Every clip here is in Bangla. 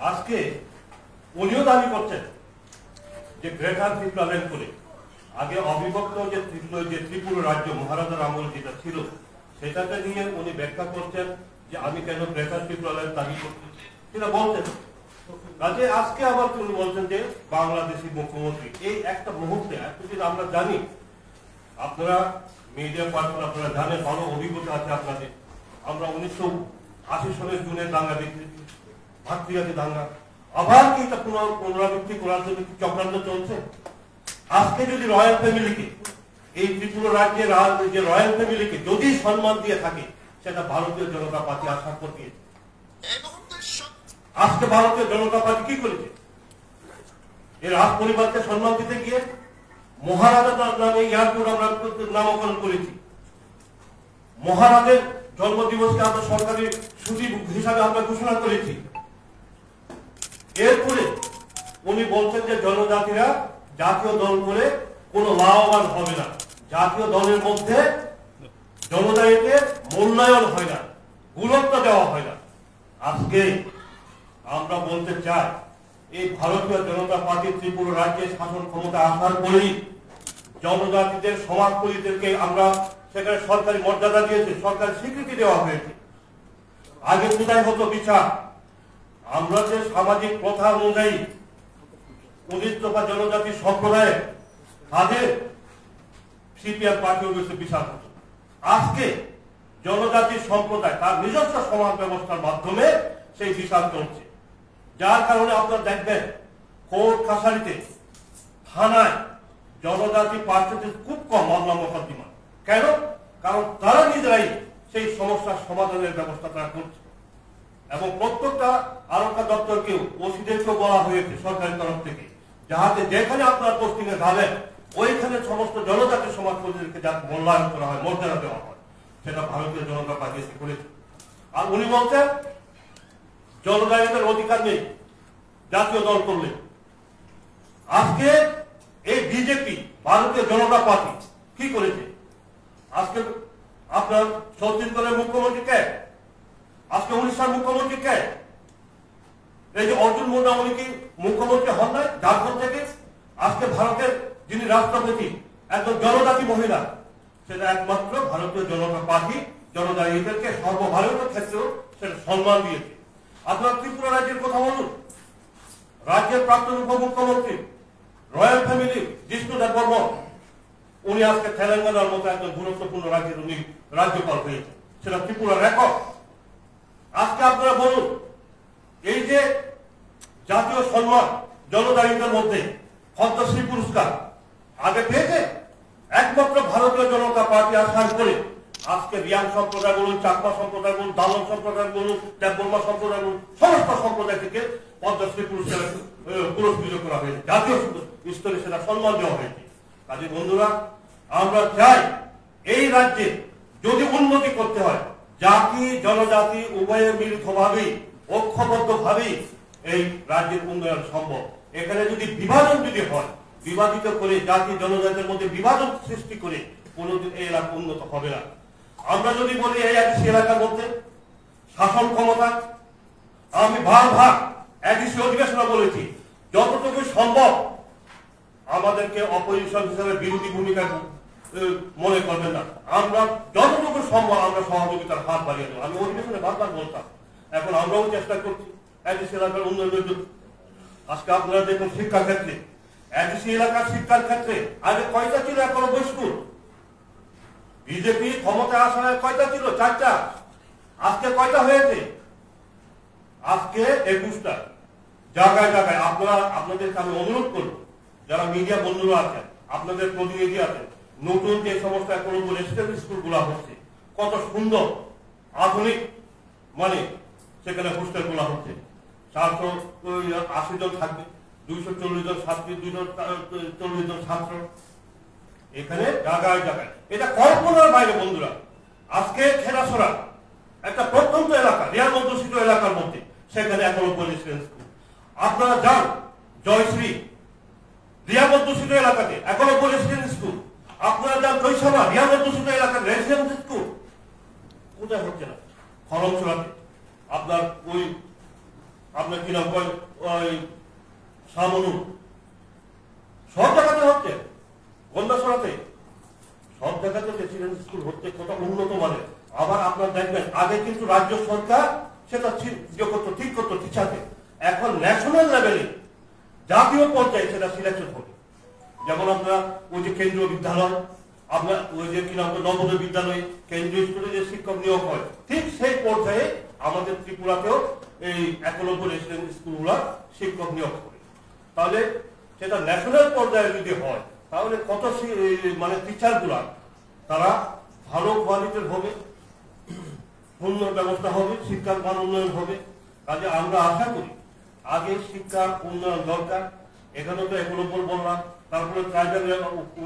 আজকে উনিও দাবি করছেন যে গ্রেটার ত্রিপুরা করে আগে অবিভক্ত যে ত্রিপুরা রাজ্য মহারাজার আমল যেটা ছিল সেটাকে নিয়ে উনি ব্যাখ্যা করছেন যে আমি কেন গ্রেটার ত্রিপুরা দাবি করছি সেটা বলছেন। কাজে আজকে আবার তিনি বলছেন যে বাংলাদেশি মুখ্যমন্ত্রী এই একটা মুহূর্তে এতদিন আমরা জানি, আপনারা মিডিয়া পার্সন আপনারা জানেন, ভালো অভিজ্ঞতা আছে আপনাদের। আমরা 1980 সালের জুনের দাঙ্গা দেখেছি, ভাতৃঘাতী দাঙ্গা। আবার কি এটা পুনরাবৃত্তি করার জন্য চক্রান্ত চলছে? আজকে যদি রয়্যাল ফ্যামিলিকে, এই ত্রিপুরা রাজ্যের যে রয়্যাল ফ্যামিলিকে যদি সম্মান দিয়ে থাকে সেটা ভারতীয় জনতা পার্টি আশা করছে। আজকে ভারতীয় জনতা পার্টি কি করেছে? এই রাজ পরিবারকে সম্মান দিতে গিয়ে মহারাজা নামে এয়ারপোর্ট আমরা নামকরণ করেছি। মহারাজের জন্মদিবসকে আমরা সরকারি ছুটি হিসাবে আমরা ঘোষণা করেছি। এরপরে উনি বলছেন যে জনজাতিরা জাতীয় দল করে কোনো লাভবান হবে না, জাতীয় দলের মধ্যে জনজাতিকে মূল্যায়ন হয় না, গুরুত্ব দেওয়া হয় না। আজকে আমরা বলতে চাই এই ভারতীয় জনতা পার্টি ত্রিপুরা রাজ্যে শাসন ক্ষমতা আসার পরেই জনজাতিদের সমাজপতিদেরকে আমরা সেখানে সরকারি মর্যাদা দিয়েছে, সরকারি স্বীকৃতি দেওয়া হয়েছে। আগে কোথায় হতো বিচার? আমরা যে সামাজিক প্রথা অনুযায়ী 19 দফা জনজাতি সম্প্রদায়ে তাদের সিপিআর পার্টি অফিসে বিচার হতো। আজকে জনজাতি সম্প্রদায় তার নিজস্ব সমাজ ব্যবস্থার মাধ্যমে সেই বিচার চলছে। যার কারণে আপনারা দেখবেন কোর্ট কাছারিতে থানায় জনজাতি প্রার্থীদের খুব কম মামলা মোকদ্দমা। কেন? কারণ তারা নিজেরাই সেই সমস্যার সমাধানের ব্যবস্থা তারা করছে। এবং প্রত্যেকটা আরক্ষা দপ্তরকেও ওসিদেরকেও বলা হয়েছে সরকারের তরফ থেকে, যাহাতে যেখানে আপনার পোস্টিং এ যাবেন ওইখানে সমস্ত জনজাতি সমাজপতিদেরকে যাতে মূল্যায়ন করা হয়, মর্যাদা দেওয়া হয়। সেটা ভারতীয় জনতা পার্টি করেছে। আর উনি বলছেন জনজাতিদের অধিকার নেই জাতীয় দল করলে। আজকে এই বিজেপি ভারতীয় জনতা পার্টি কি করেছে? আজকে আপনার ছত্তিশগড়ের মুখ্যমন্ত্রী কে? আজকে উড়িষ্যার মুখ্যমন্ত্রী কে? এই যে অর্জুন মুন্ডা, উনি কি মুখ্যমন্ত্রী হন নাই ঝাড়খণ্ড থেকে? আজকে ভারতের যিনি রাষ্ট্রপতি একজন জনজাতি মহিলা, সেটা একমাত্র ভারতীয় জনতা পার্টি জনজাতিদেরকে সর্বভারতীয় ক্ষেত্রেও সেটা সম্মান দিয়েছে। আপনার ত্রিপুরা রাজ্যের কথা বলুন, রাজ্যের প্রাক্তন উপমুখ্যমন্ত্রী রয়্যাল ফ্যামিলি জিষ্ণু দেববর্মন, উনি আজকে তেলেঙ্গানার মতো একজন গুরুত্বপূর্ণ রাজ্যের উনি রাজ্যপাল হয়েছে, সেটা ত্রিপুরার রেকর্ড। আজকে আপনারা বলুন, এই যে জাতীয় সম্মান জনজাতিদের মধ্যে পদ্মশ্রী পুরস্কার আগে পেয়েছে একমাত্র ভারতীয় জনতা পার্টি আসার পরে। আজকে রিয়াং সম্প্রদায় বলুন, চাকমা সম্প্রদায় বলুন, দালন সম্প্রদায় বলুন, দেববর্মা সম্প্রদায় বলুন, সমস্ত সম্প্রদায় থেকে পদ্মশ্রী পুরস্কার পুরস্কৃত করা হয়েছে, জাতীয় স্তরে সেটা সম্মান দেওয়া হয়েছে। কাজে বন্ধুরা, আমরা চাই এই রাজ্যে যদি উন্নতি করতে হয়, জাতি জনজাতি উভয়ের মিলিতভাবেই ঐক্যবদ্ধভাবেই এই রাজ্যের উন্নয়ন সম্ভব। এখানে যদি বিভাজন যদি হয়, বিভাজিত করে জাতি জনজাতির মধ্যে বিভাজন সৃষ্টি করে কোনোদিন এই এলাকা উন্নত হবে না। আমরা যদি বলি এই এলাকার মধ্যে শাসন ক্ষমতা, আমি ভাগ এডিসি অধিবেশনে বলেছি যতটুকু সম্ভব আমাদেরকে অপোজিশন হিসেবে বিরোধী ভূমিকা মনে করবেন না। আমরা যতটুকু সম্ভব আমরা সহযোগিতার হাত বাড়িয়ে দেবো। আমি অধিবেশনে বারবার বলতাম, এখন আমরাও চেষ্টা করছি এডিসি এলাকার উন্নয়নের জন্য। আজকে আপনারা দেখুন শিক্ষা ক্ষেত্রে, এডিসি এলাকার শিক্ষার ক্ষেত্রে আগে কয়টা ছিল? 91 স্কুল। বিজেপি ক্ষমতায় আসার কয়টা ছিল? 4টা। আজকে কয়টা হয়েছে? আজকে 21টা। জায়গায় জায়গায় আপনাদেরকে আমি অনুরোধ করব, যারা মিডিয়া বন্ধুরা আছেন, আপনাদের প্রতিনিধি আছেন, নতুন যে সমস্ত রেসিডেন্সিয়াল স্কুলগুলো হচ্ছে, কত সুন্দর আধুনিক মানে সেখানে হোস্টেলগুলো হচ্ছে। 480 জন থাকবে, 240 জন ছাত্রী, 240 জন ছাত্র এখানে জায়গায় জায়গায়। এটা কল্পনার বাইরে বন্ধুরা। আজকে খেলাছড়া একটা প্রত্যন্ত এলাকা, রিয়াং অধ্যুষিত এলাকার মধ্যে, সেখানে 91 রেসিডেন্সিয়াল স্কুল। আপনারা যান জয়শ্রী রিয়াং অধ্যুষিত এলাকাতে 91 রেসিডেন্সিয়াল স্কুল। আপনারা যান কৈশামা রিয়াং অধ্যুষিত এলাকার রেসিডেন্সিয়াল স্কুল। কোথায় হচ্ছে না? খরমছড়াতে আপনার ওই আপনার কি নাম কয় ওই সামনু, সব জায়গাতে হচ্ছে, গন্ডাছড়াতে সব জায়গাতে রেসিডেন্ট স্কুল হচ্ছে, কত উন্নত মানের। আবার আপনার দেখবেন আগে কিন্তু রাজ্য সরকার সেটা ঠিক করতো টিচারকে, এখন ন্যাশনাল লেভেলে জাতীয় পর্যায়ে সেটা সিলেকশন হবে। যেমন আপনার ওই যে কেন্দ্রীয় বিদ্যালয়, আপনার ওই যে কি নাম নবোদয় বিদ্যালয়, কেন্দ্রীয় স্কুলে যে শিক্ষক নিয়োগ হয়, ঠিক সেই পর্যায়ে আমাদের ত্রিপুরাতেও এই একলব্য রেসিডেন্ট স্কুলগুলো শিক্ষক নিয়োগ করে। তাহলে সেটা ন্যাশনাল পর্যায়ে যদি হয় তাহলে কত মানে টিচারগুলা তারা ভালো কোয়ালিটির হবে, উন্নত ব্যবস্থা হবে, শিক্ষার মান উন্নয়ন হবে। কাজে আমরা আশা করি আগে শিক্ষার উন্নয়ন দরকার। এখানে তো একলব্য বললাম, তারপরে ট্রাইবাল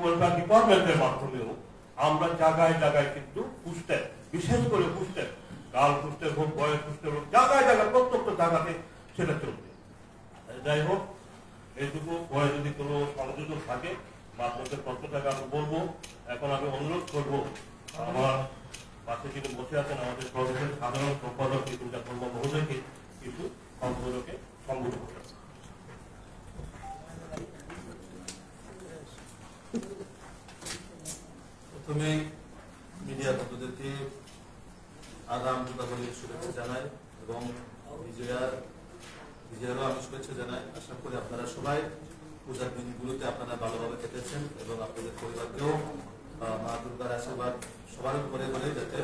ওয়েলফেয়ার ডিপার্টমেন্টের মাধ্যমেও আমরা জায়গায় জায়গায় কিন্তু পুস্টের, বিশেষ করে পুস্টের, গার্ল পুস্টের হোক, বয়েজ পুস্টের হোক, জায়গায় জায়গায় প্রত্যেকটা জায়গাতে সেটা চলবে। যাই হোক, এইটুকু পরে যদি কোনো সংযোজন থাকে বা আপনাদের প্রশ্নটাকে আমি বলবো। এখন আমি অনুরোধ করবো আমার পাশে যিনি বসে আছেন আমাদের প্রদেশের সাধারণ সম্পাদক ত্রিপুরা কর্ম মহোদয়কে কিছু সংযোজকে সম্বোধন করেন। প্রথমে মিডিয়া বন্ধুদেরকে আগাম দীপাবলির শুভেচ্ছা জানাই এবং বিজয়ারও আমি শুভেচ্ছা জানাই। আশা করি আপনারা সবাই পূজার দিনগুলোতে আপনারা ভালোভাবে কেটেছেন এবং আপনাদের পরিবারকেও মা দুর্গার আশীর্বাদ সবার উপরে বলে যাতে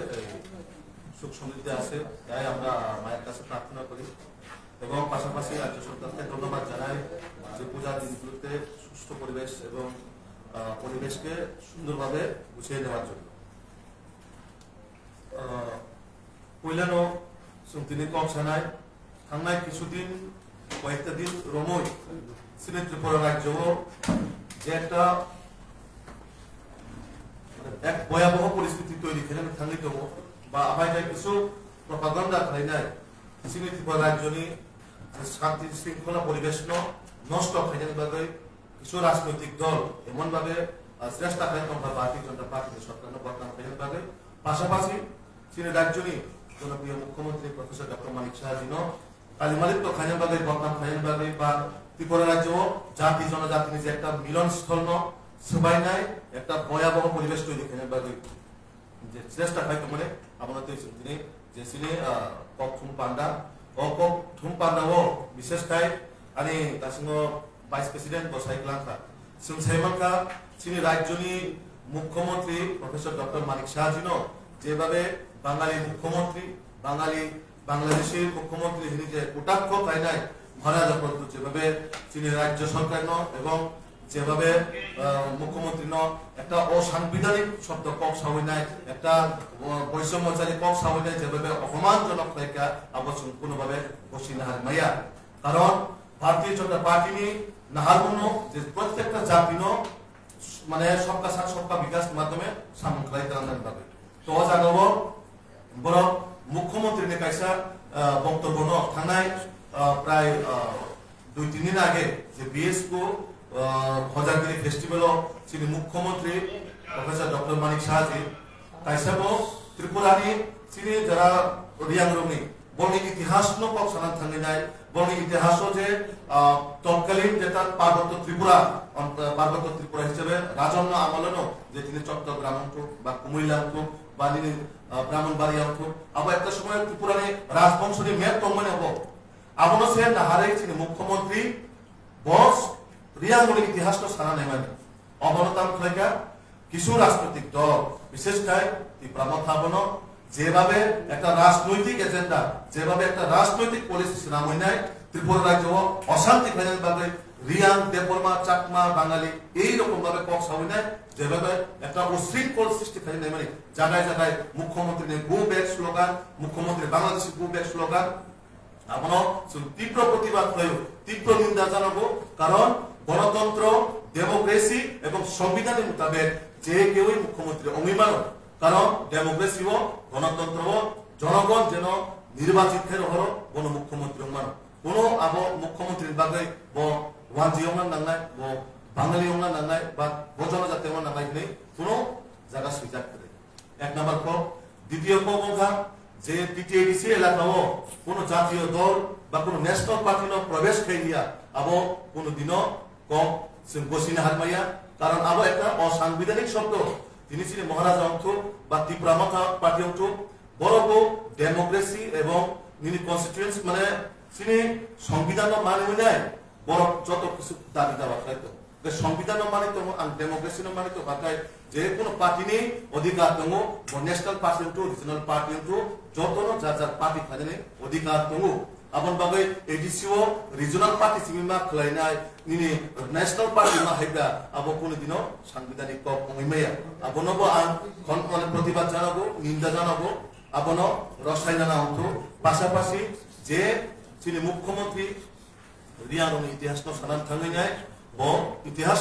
সুখ সমৃদ্ধি আসে, তাই আমরা মায়ের কাছে প্রার্থনা করি। এবং পাশাপাশি রাজ্য সরকারকে ধন্যবাদ জানাই যে পূজার দিনগুলোতে সুস্থ পরিবেশ এবং পরিবেশকে সুন্দরভাবে গুছিয়ে দেওয়ার জন্য। পয়লানো তিনি কমসানায় থানায় কিছুদিন কয়েকটা দিন রমই সিলেট ত্রিপুরা রাজ্য যে একটা এক ভয়াবহ পরিস্থিতি তৈরি খেলেন থানিত বা আমার কিছু প্রপাগান্ডা খাই নাই সিলেট ত্রিপুরা রাজ্য শান্তি শৃঙ্খলা পরিবেশ নষ্ট খাইনের বাদে কিছু রাজনৈতিক দল এমন ভাবে চেষ্টা করে তোমরা ভারতীয় জনতা পার্টি সরকার বদনাম খাইনের বাদে পাশাপাশি সিলেট রাজ্য জনপ্রিয় মুখ্যমন্ত্রী প্রফেসর ডক্টর মানিক সাহাজিন কালিমালিপ্ত খাইনের বাদে বদনাম খাইনের বাদে বা ত্রিপুরা রাজ্য জাতি জনজাতি যে একটা মিলনস্থল সবাই নাই একটা ভয়াবহ পরিবেশ তৈরি খাইনের বাদে যে চেষ্টা খাইতো মানে আপনাদের তিনি যে সিনে কক থুম পান্ডা কক থুম পান্ডা ও বিশেষ খাই आणि दासिमो ভাইস প্রেসিডেন্ট বসাই লাঙ্কা সুনসাইমানকা চিনি রাজ্যনি মুখ্যমন্ত্রী প্রফেসর ডক্টর মানিক সাহাজিন যেভাবে বাঙালি মুখ্যমন্ত্রী বাংলাদেশের মুখ্যমন্ত্রী যিনি যে কটাক্ষ তাই নাই মহারাজা পদ্ধতি যেভাবে চিনি রাজ্য সরকার এবং যেভাবে মুখ্যমন্ত্রী একটা অসাংবিধানিক শব্দ কক সাহই নাই একটা বৈষম্যচারী কক সাহই নাই যেভাবে অপমানজনক হয়েকা আবশ্যক কোনোভাবে বসি নাহার মাইয়া কারণ ভারতীয় জনতা পার্টি নাহারগুন যে প্রত্যেকটা জাতি মানে সবকা সাথ সবকা বিকাশ মাধ্যমে সামন খাইতে পাবে তো জানাবো বড় মুখ্যমন্ত্রী কাইসা বক্তব্য থানায় প্রায় 2-3 দিন আগে যে বিএসকো হজারগিরি ফেস্টিভ্যাল যিনি মুখ্যমন্ত্রী প্রফেসর ডক্টর মানিক সাহাজি কাইসাবো ত্রিপুরানি যিনি যারা রিয়াংরংনি বর্ণিক ইতিহাস কক সানান থাঙ্গি নাই বর্ণিক ইতিহাস যে তৎকালীন যেটা পার্বত্য ত্রিপুরা হিসেবে রাজন্য আমলনো যে তিনি চট্টগ্রাম বা কুমিল্লা বা তিনি ব্রাহ্মণবাড়িয়া আবার একটা সময় ত্রিপুরানি রাজবংশনী মেয়ের তম্মনে হব আবনো সে নাহারে তিনি মুখ্যমন্ত্রী বস রিয়াংরংনি ইতিহাস সানা নেমানি অবনতাম থেকে কিছু রাজনৈতিক দল বিশেষ করে ত্রিপুরা যেভাবে একটা রাজনৈতিক এজেন্ডা যেভাবে একটা রাজনৈতিক পলিসি নামইনায় ত্রিপুরা রাজ্য অশান্তি ফেলেন ভাবে রিয়াং দেববর্মা চাকমা বাঙালি এইরকম ভাবে কক সামইনায় যেভাবে একটা উশৃঙ্খল সৃষ্টি ফেলেন মানে জায়গায় জায়গায় মুখ্যমন্ত্রী গো ব্যাক স্লোগান মুখ্যমন্ত্রী বাংলাদেশি গো ব্যাক স্লোগান আপনার তীব্র প্রতিবাদ হয়ে তীব্র নিন্দা জানাবো কারণ গণতন্ত্র ডেমোক্রেসি এবং সংবিধানের মোতাবেক যে কেউই মুখ্যমন্ত্রী অভিমান কারণ ডেমোক্রেসি ও গণতন্ত্র জনগণ যেন নির্বাচিত হল কোন মুখ্যমন্ত্রী কোন আব মুখ্যমন্ত্রীর বাকে ওয়ানজি নাঙ্গাই বাঙালি নাঙ্গাই বা জনজাতি নাঙ্গাই নেই কোন জায়গা সুইজার করে 1 নম্বর দ্বিতীয় যে টিটিএডিসি এলাকাও কোন জাতীয় দল বা কোনো ন্যাশনাল পার্টি প্রবেশ খাইয়া আবো কোনোদিনও কম বসিনা হারমাইয়া কারণ আবো একটা অসাংবিধানিক শব্দ তিনি ছিলেন মহারাজা অংশ বা ত্রিপুরা মাথা পার্টি অংশ বড় ডেমোক্রেসি এবং নিনি কনস্টিটিউয়েন্সি মানে তিনি সংবিধান মানে নাই বড় যত কিছু দাবি দাবা খাইতো সংবিধান মানিত আর ডেমোক্রেসি মানিত বাকায় যে কোনো পার্টি নেই অধিকার দङ ন্যাশনাল পার্টি রিজনাল পার্টি যত যার যার পার্টি খাজনে অধিকার দङ আপন বাগै এডিসিও রিজনাল পার্টি সিমিমা খলাইনাই নিনি ন্যাশনাল পার্টি মা হাইবা আবো কোনদিনও সাংবিধানিক কক মইমায়া আবনবো আন খন মানে প্রতিবাদ জানাবো নিন্দা জানাবো আবনো রসায়না অংশ পাশাপাশি যে তিনি মুখ্যমন্ত্রী রিয়াংनि ইতিহাস সানান থাঙ্গাইনাই ও ইতিহাস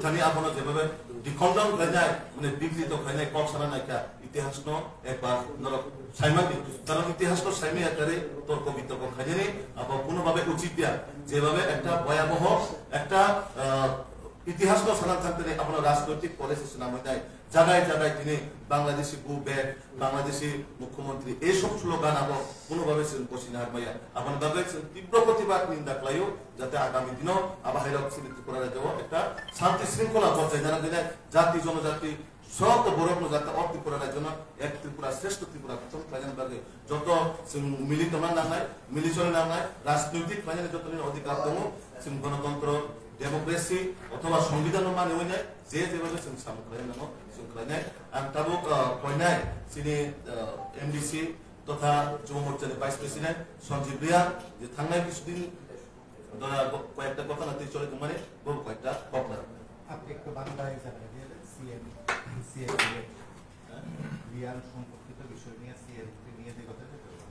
থানি আপনার যেভাবে ডিখণ্ডন খাইনাই মানে বিকৃত খাইনাই কক সানা নাইকা ইতিহাস একবার সাইমানি কারণ ইতিহাস সাইমে আকারে তর্ক বিতর্ক খাইনি আবার কোনোভাবে উচিত দিয়া যেভাবে একটা ভয়াবহ একটা ইতিহাস সানান থাকতে আপনার রাজনৈতিক পলিসি নাম দেয় জায়গায় জায়গায় তিনি বাংলাদেশি গো ব্যাক বাংলাদেশি মুখ্যমন্ত্রী এইসব স্লোগান আবার কোনোভাবে বসিনা হারমাইয়া আপনার বাগে তীব্র প্রতিবাদ নিন্দা খাইও যাতে আগামী দিনও আবার হাইরক ত্রিপুরা রাজ্য একটা শান্তি শৃঙ্খলা পর্যায়ে জানা গেলে জাতি জনজাতি সব বরফ যাতে ত্রিপুরা রাজ্য এক ত্রিপুরা শ্রেষ্ঠ ত্রিপুরা প্রথম প্লাজান বাগে যত মিলিত নাঙ্গায় মিলিচলে নাঙ্গায় রাজনৈতিক প্লাজানে যত অধিকার দङ গণতন্ত্র ডেমোক্রেসি অথবা সংবিধান মানে হই নাই যে যেভাবে সামনে নাম শৃঙ্খলায় আর তাবো কয়নাই তিনি এমডিসি তথা যুব মোর্চার ভাইস প্রেসিডেন্ট সঞ্জীব রিয়া যে থাঙ্গায় কিছুদিন কয়েকটা কথা না চলে মানে বহু কয়েকটা কথা আপনি একটু বাংলায় জানাবেন সিএম রিয়াল সম্পর্কিত বিষয় নিয়ে সিএম নিয়ে যে কথা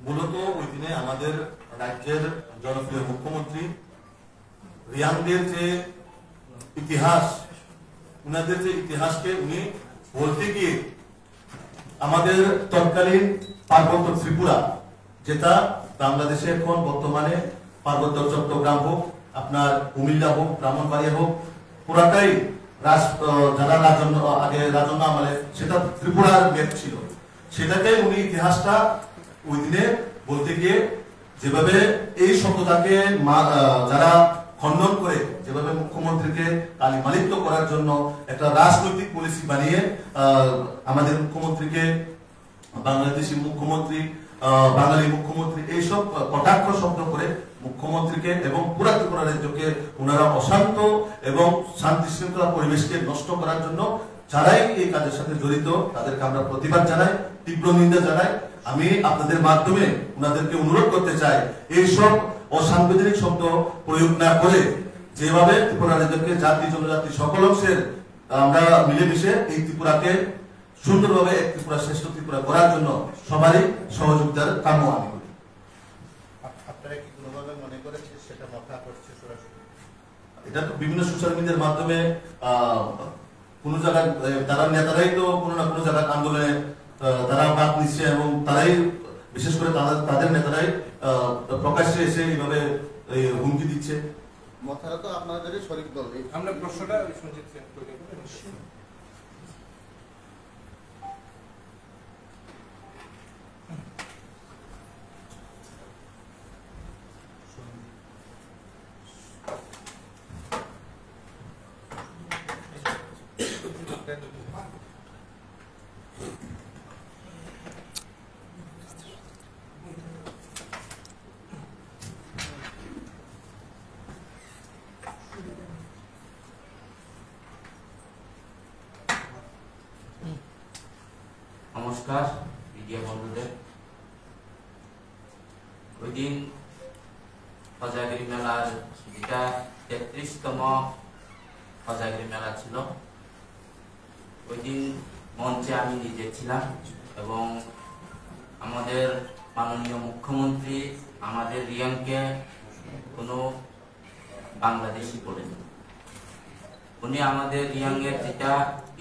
মূলত ওই দিনে আমাদের রাজ্যের জনপ্রিয় মুখ্যমন্ত্রী রিয়াংদের যে ইতিহাস উনাদের যে ইতিহাসকে উনি বলতে গিয়ে আমাদের তৎকালীন পার্বত্য ত্রিপুরা যেটা বাংলাদেশে এখন বর্তমানে পার্বত্য চট্টগ্রাম হোক আপনার কুমিল্লা হোক ব্রাহ্মণবাড়িয়া হোক পুরাটাই যারা রাজন্য আগে রাজন্য আমলে সেটা ত্রিপুরার মেপ ছিল সেটাকে উনি ইতিহাসটা ওই দিনে বলতে গিয়ে যেভাবে এই শব্দটাকে যারা খণ্ডন করে যেভাবে মুখ্যমন্ত্রীকে কালিমালিপ্ত করার জন্য একটা রাজনৈতিক পলিসি বানিয়ে আমাদের মুখ্যমন্ত্রীকে বাংলাদেশি মুখ্যমন্ত্রী বাঙালি মুখ্যমন্ত্রী এইসব কটাক্ষ শব্দ করে মুখ্যমন্ত্রীকে এবং পুরা ত্রিপুরা রাজ্যকে ওনারা অশান্ত এবং শান্তি শৃঙ্খলা পরিবেশকে নষ্ট করার জন্য যারাই এই কাজের সাথে জড়িত তাদেরকে আমরা প্রতিবাদ জানাই তীব্র নিন্দা জানাই আমি আপনাদের মাধ্যমে ওনাদেরকে অনুরোধ করতে চাই এইসব অসাংবিধানিক শব্দ প্রয়োগ না করে যেভাবে ত্রিপুরা রাজ্যকে জাতি জনজাতি সকল অংশের আমরা মিলেমিশে এই ত্রিপুরাকে সুন্দরভাবে এক ত্রিপুরা শ্রেষ্ঠ ত্রিপুরা করার জন্য সবারই সহযোগিতার কাম্য আমি করি। আপনারা কি কোনোভাবে মনে করেছেন সেটা মাথা করছে সরাসরি? এটা তো বিভিন্ন সোশ্যাল মিডিয়ার মাধ্যমে কোন জায়গায় তারা নেতারাই তো কোনো না কোনো জায়গায় আন্দোলনে তারা বাদ নিচ্ছে এবং তারাই বিশেষ করে তাদের নেতারাই প্রকাশ্যে এসে এইভাবে হুমকি দিচ্ছে। মাথারা তো আপনাদেরই শরিক দল। আমরা প্রশ্নটা সঞ্জিত স্যার করে নমস্কার মিডিয়া বন্ধুদের। ওই দিন খজাগিরি মেলার যেটা ৩৩তম খজাগিরি মেলা ছিল, ওই দিন মঞ্চে আমি নিজে ছিলাম এবং আমাদের মাননীয় মুখ্যমন্ত্রী আমাদের রিয়াংকে কোনো বাংলাদেশি বলেন। উনি আমাদের রিয়াংয়ের যেটা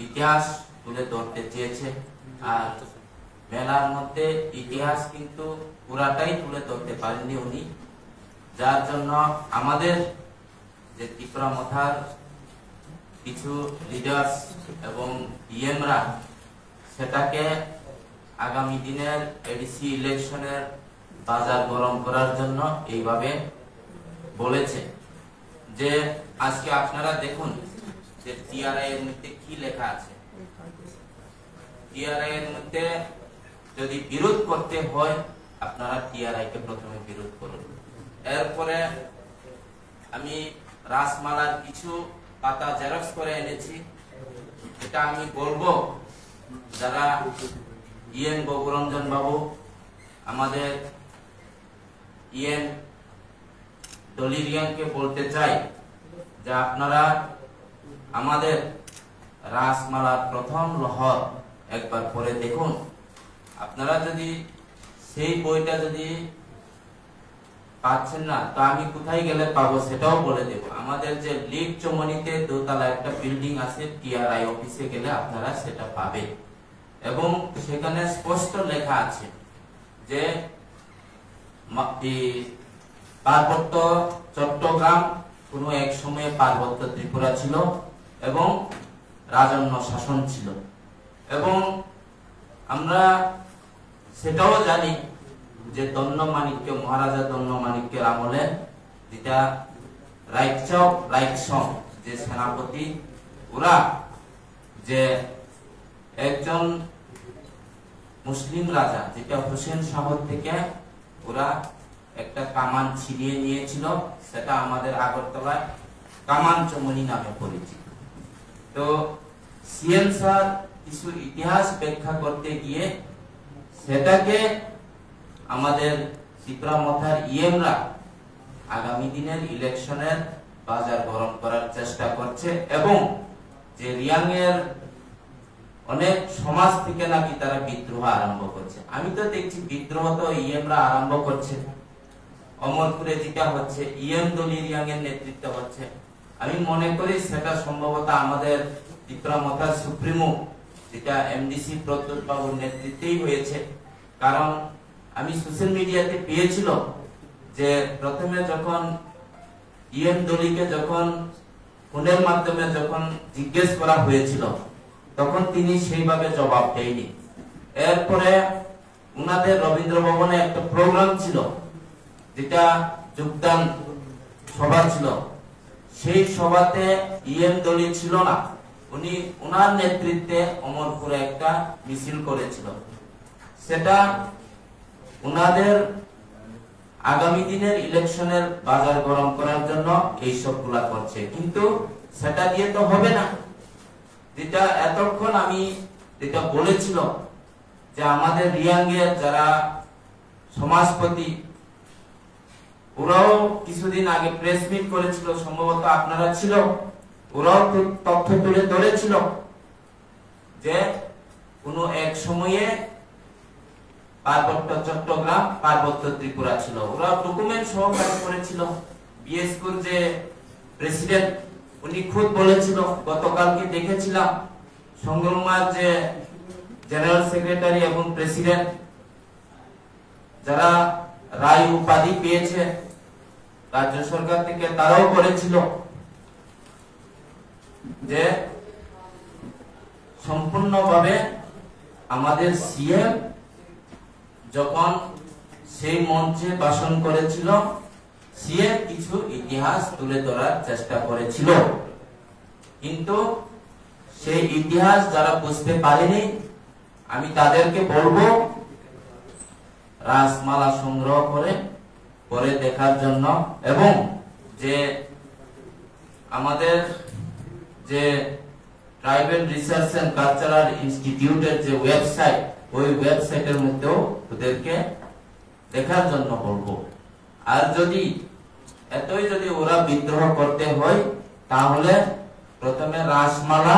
ইতিহাস তুলে ধরতে চেয়েছে আর মেলার মধ্যে ইতিহাস কিন্তু পুরাটাই তুলে ধরতে পারেননি উনি, যার জন্য আমাদের যে ত্রিপুরা মাথার কিছু লিডার্স এবং ইএমরা সেটাকে আগামী দিনের এডিসি ইলেকশনের বাজার গরম করার জন্য এইভাবে বলেছে। যে আজকে আপনারা দেখুন যে টিআরআই এর মধ্যে কি লেখা আছে। টিআরআই এর মধ্যে যদি বিরোধ করতে হয় আপনারা টিআরআই কে প্রথমে বিরোধ করুন। এরপরে আমি রাসমালার কিছু পাতা জেরক্স করে এনেছি। এটা আমি বলবো যারা ইএন ববুরঞ্জন বাবু, আমাদের ইএন দলিরিয়ানকে বলতে চাই যে আপনারা আমাদের রাসমালার প্রথম লহর একবার পড়ে দেখুন। আপনারা যদি সেই বইটা যদি পাচ্ছেন না তো আমি কোথায় গেলে পাবো সেটাও বলে দেব। আমাদের যে লিগ চমনিতে দোতলা একটা বিল্ডিং আছে, টিআরআই অফিসে গেলে আপনারা সেটা পাবেন এবং সেখানে স্পষ্ট লেখা আছে যে পার্বত্য চট্টগ্রাম কোনো এক সময়ে পার্বত্য ত্রিপুরা ছিল এবং রাজন্য শাসন ছিল। এবং আমরা সেটাও জানি যে দন্ডমাণিক্য, মহারাজা দন্ডমাণিক্যের আমলে যেটা রাইকসং যে সেনাপতি, ওরা যে একজন মুসলিম রাজা যেটা হোসেন শহর থেকে ওরা একটা কামান ছিনিয়ে নিয়েছিল, সেটা আমাদের আগরতলায় কামান চমনি নামে পরিচিত। তো সিএন স্যার কিছু ইতিহাস ব্যাখ্যা করতে গিয়ে সেটাকে আমাদের ত্রিপুরা মথার ইএমরা আগামী দিনের ইলেকশনের বাজার গরম করার চেষ্টা করছে এবং যে রিয়াং এর অনেক সমাজ থেকে নাকি তারা বিদ্রোহ আরম্ভ করছে। আমি তো দেখছি বিদ্রোহ তো ইএমরা আরম্ভ করছে। অমরপুরে যেটা হচ্ছে ইএম দলি রিয়াং এর নেতৃত্ব হচ্ছে। আমি মনে করি সেটা সম্ভবত আমাদের ত্রিপুরা মথার সুপ্রিমো যেটা এমডিসি প্রদ্যুৎ বাবুর নেতৃত্বেই হয়েছে। কারণ আমি সোশ্যাল মিডিয়াতে পেয়েছিল যে প্রথমে যখন ইএম দলিকে যখন ফোনের মাধ্যমে যখন জিজ্ঞেস করা হয়েছিল তখন তিনি সেইভাবে জবাব দেয়নি। এরপরে উনাদের রবীন্দ্র ভবনে একটা প্রোগ্রাম ছিল যেটা যোগদান সভা ছিল, সেই সভাতে ইএম দলি ছিল না। উনি উনার নেতৃত্বে অমরপুরে একটা মিছিল করেছিল। সেটা উনাদের আগামী দিনের ইলেকশনের বাজার গরম করার জন্য এই সবগুলা করছে, কিন্তু সেটা দিয়ে তো হবে না। যেটা এতক্ষণ আমি যেটা বলেছিল যে আমাদের রিয়াংয়ের যারা সমাজপতি ওরাও কিছুদিন আগে প্রেস মিট করেছিল, সম্ভবত আপনারা ছিল, ওরাও তথ্য তুলে ধরেছিল যে কোনো এক সময়ে পার্বত্য চট্টগ্রাম পার্বত্য ত্রিপুরা ছিল। ওরা ডকুমেন্ট সহকারে করেছিল। বিএসকুর যে প্রেসিডেন্ট উনি খুদ বলেছিল, গতকালকে দেখেছিলাম সংগ্রামার যে জেনারেল সেক্রেটারি এবং প্রেসিডেন্ট যারা রায় উপাধি পেয়েছে রাজ্য সরকার থেকে, তারাও করেছিল যে সম্পূর্ণভাবে আমাদের সিএম যখন সেই মঞ্চে ভাষণ করেছিল সিএম কিছু ইতিহাস তুলে ধরার চেষ্টা করেছিল, কিন্তু সেই ইতিহাস যারা বুঝতে পারেনি আমি তাদেরকে বলবো রাসমালা সংগ্রহ করে পরে দেখার জন্য। এবং যে আমাদের যে ট্রাইবাল রিসার্চ এন্ড কালচারাল ইনস্টিটিউটের যে ওয়েবসাইট, ওই ওয়েবসাইটের মধ্যেও ওদেরকে দেখার জন্য বলবো। আর যদি এতই যদি ওরা বিদ্রোহ করতে হয় তাহলে প্রথমে রাসমালা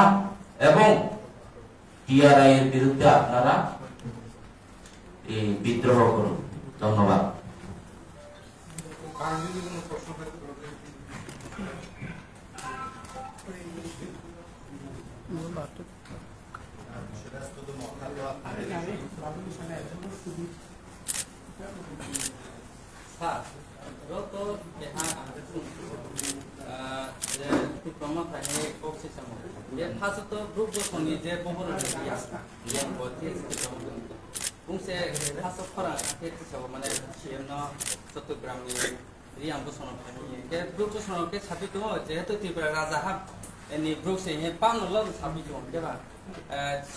এবং টিআরআই এর বিরুদ্ধে আপনারা এই বিদ্রোহ করুন। ধন্যবাদ। gungse haso khora ke tisaw mane siemno Chattogram ni riam bosono ni ke bruk bosono ke sabi to jehetu Tripura raja ha ni bruk se he pam lo sabi to ke ba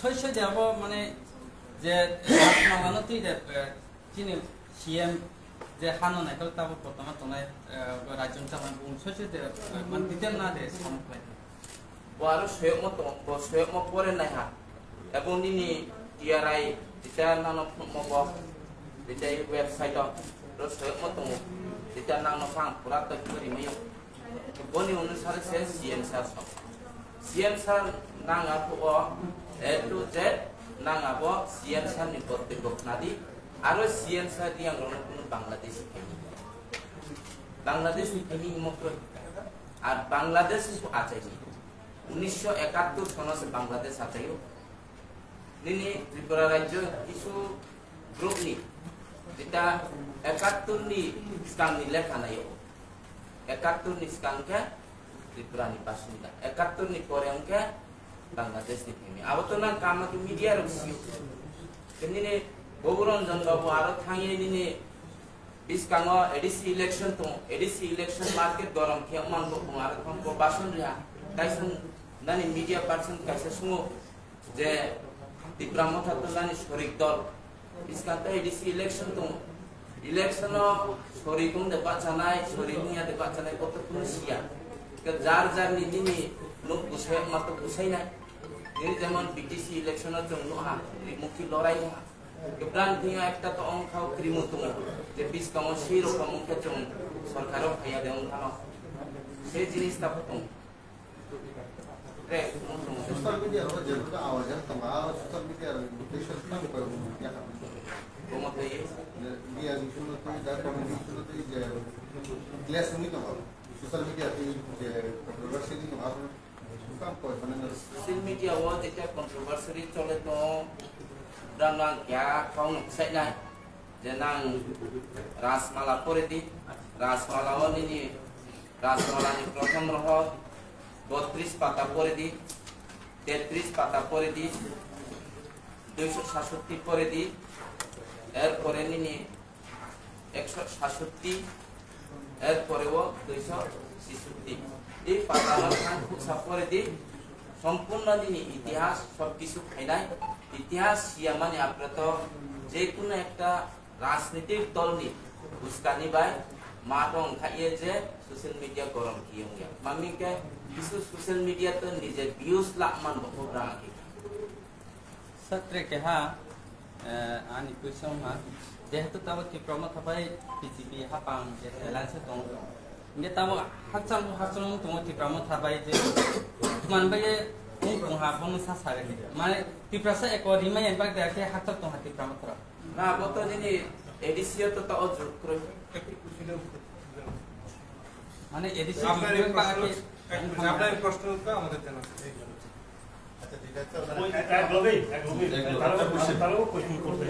soisho jabo মানে যে রাজমালানো তুই যে চিনি সিএম যে হানো নাই তো তাবো বর্তমান তোনাই রাজ্য চালান বুং সোইছো যে মানে ডিটেল না দে সমপ্লাই Baru saya mau pore naik ha. Tapi ini tiarai kita nano mau kita website dong. Terus saya mau temu kita nano fang purat terkiri mayo. Boni unus hari saya CM sar. CM sar nang apa A to Z nang apa CM sar ni botte gok nadi. Aro CM sar dia ngomong Bangladesh ini. Bangladesh ini mau ke. Bangladesh itu aja ini. 1971 সনে সে বাংলাদেশ আতাইও নিনি ত্রিপুরা রাজ্য কিছু গ্রুপ নি যেটা 71 নি স্কান নি লেখা নাই 71 নি স্কান কে ত্রিপুরা নি বাসিন্দা 71 নি পরে অঙ্কে বাংলাদেশ নি প্রেমী আবতনা কামা কি মিডিয়া রসি নিনি গৌরঞ্জন বাবু আরো থাঙিয়ে নিনি বিস্কাঙ্গ এডিসি ইলেকশন মার্কেট গরম কে মান বং আর কম বাসন রিয়া কাইসন নানি মিডিয়া পারসন কাইসে সুমো যে ত্রিপুরা মথা তো নানি শরিক দল ইসকাতে এডিসি ইলেকশন শরিকুম দে বাঁচানাই শরিকুমিয়া দে বাঁচানাই কত কোন সিয়া যার যার নিদিনি লোক বুঝাই মাত্র বুঝাই নাই এই যেমন বিটিসি ইলেকশন জন্য হা মুখী লড়াই হা কেবলান দিয়া একটা তো অংখাও ক্রিমুতুম যে বিশ কম সেই রকম মুখে চং সরকারও খাইয়া দে অংখানো সেই জিনিসটা প্রথম Sosial media lo jadi kita awalnya tengah sosial media reputation kan kalau dia kan. Como te dices? Dia itu tuh dari komunikasi itu tuh je kelas ini kan. Sosial media itu je kontroversi ini kan. Bukan kok mana. Sosial media wo যেটা কন্ট্রোভার্সি চলে তো দানাং क्या কাউন সাইনাই যে নাং রাসমালা পরে দি রাসমালা ওনি রাসমালা নি প্রথম রহ 32 পাতা পরে দি 33 পাতা পরে দি 267 পরে দি এরপরে নিনি 167 এরপরেও 266 এই পাতার খান খুবসা পরে দি সম্পূর্ণ দিনে ইতিহাস সবকিছু ফাইনাই ইতিহাস ইয়া মানে আপনারা তো যে কোনো একটা রাজনৈতিক দল নি উস্কানি বাই মাটং খাইয়ে যে সোশ্যাল মিডিয়া গরম কিয়ে মুয়া মামিকে কিছু সোশ্যাল মিডিয়া তো নিজে ভিউজ লাখমান বকরা আকি সত্রে কে হা আনি কুইসং হা যেহেতু তাব ত্রিপুরা থাবাই বিজেপি হাপাং যে এলাইন্স দং ইনে তাব হাচাং দং ত্রিপুরা থাবাই যে মানবাই উং হা বং সা সারে মানে ত্রিপুরা সা একরি মাই এনবাক দেখে হাচাং দং ত্রিপুরা থরা না বত দিনি এডিসিও তো তো অজুর করে মানে এডিসি আপনার প্রশ্নটা আমাদের জানা আছে আচ্ছা ঠিক আছে ওই এক লোকেই তারও কোশ্চেন করতে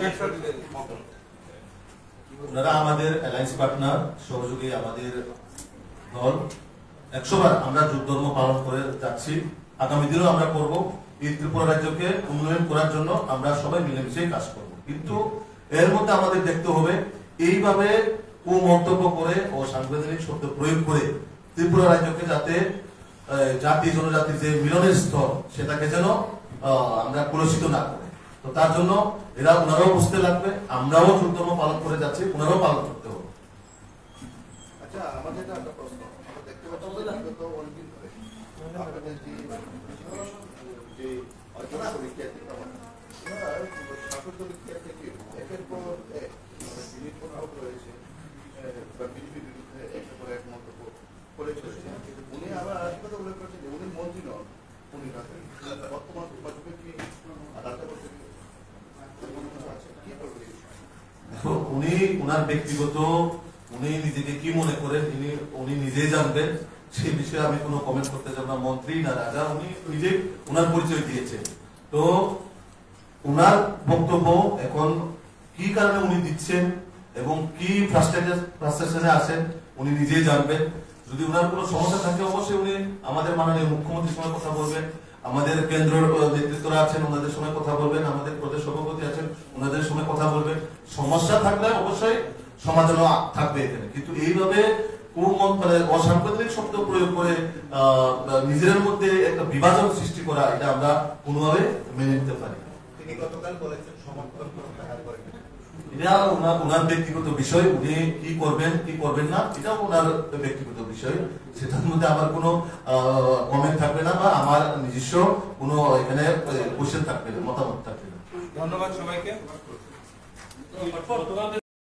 ওনারা আমাদের অ্যালায়েন্স পার্টনার সহযোগী আমাদের দল 100 বার আমরা যুদ্ধধর্ম পালন করে যাচ্ছি আগামী দিনেও আমরা করব এই ত্রিপুরা রাজ্যকে উন্নয়ন করার জন্য আমরা সবাই মিলেমিশে কাজ করব কিন্তু এর মধ্যে আমাদের দেখতে হবে এইভাবে কুমন্তব্য করে ও সাংবিধানিক শব্দ প্রয়োগ করে ত্রিপুরা রাজ্যকে যাতে জাতি জনজাতির যে মিলনের স্থল সেটাকে যেন আমরা কলুষিত না করে তো তার জন্য ওনারাও বুঝতে লাগবে আমরাও যুদ্ধধর্ম পালন করে যাচ্ছি ওনারাও পালন করতে হবে আচ্ছা আমাদের একটা প্রশ্ন আমরা দেখতে পাচ্ছি বিগত অনেকদিন ধরে আপনাদের যে অর্জন পরীক্ষা শাসক দলের থেকে একের পর এক বিনীত প্রভাব রয়েছে বা বিজেপির বিরুদ্ধে একের পর এক মন্তব্য করে চলেছে উনি আবার আরেকটা উল্লেখ করেছেন যে উনি মন্ত্রী নন উনি বর্তমান বাজপেয়ী কি আদালতে করতে কি করবে উনি ওনার ব্যক্তিগত উনি নিজেকে কি মনে করেন উনি নিজেই জানবেন সেই বিষয়ে আমি কোনো কমেন্ট করতে যাব না মন্ত্রী না রাজা উনি নিজে ওনার পরিচয় দিয়েছেন তো ওনার বক্তব্য এখন কি কারণে উনি দিচ্ছেন এবং কি ফ্রাস্ট্রেশনে আছেন উনি নিজেই জানবেন যদি ওনার কোনো সমস্যা থাকে অবশ্যই উনি আমাদের মাননীয় মুখ্যমন্ত্রীর সঙ্গে কথা বলবেন আমাদের কেন্দ্র নেতৃত্বরা আছেন, ওনাদের সময় কথা বলবেন, আমাদের প্রদেশ সভাপতি আছেন, ওনাদের সময় কথা বলবেন। সমস্যা থাকলে অবশ্যই সমাধান থাকবে এখানে, কিন্তু এইভাবে মানে অসাংবিধানিক শব্দ প্রয়োগ করে নিজেদের মধ্যে একটা বিভাজন সৃষ্টি করা, এটা আমরা কোনোভাবে মেনে নিতে পারি না। তিনি গতকাল বলেছেন সমর্থন প্রত্যাহার করেন। এটা ওনার ব্যক্তিগত বিষয়, উনি কি করবেন কি করবেন না এটা ওনার ব্যক্তিগত বিষয়, সেটার মধ্যে আমার কোনো কমেন্ট থাকবে না বা আমার নিজস্ব কোনো এখানে কোশ্চেন থাকবে না, মতামত থাকবে না। ধন্যবাদ সবাইকে।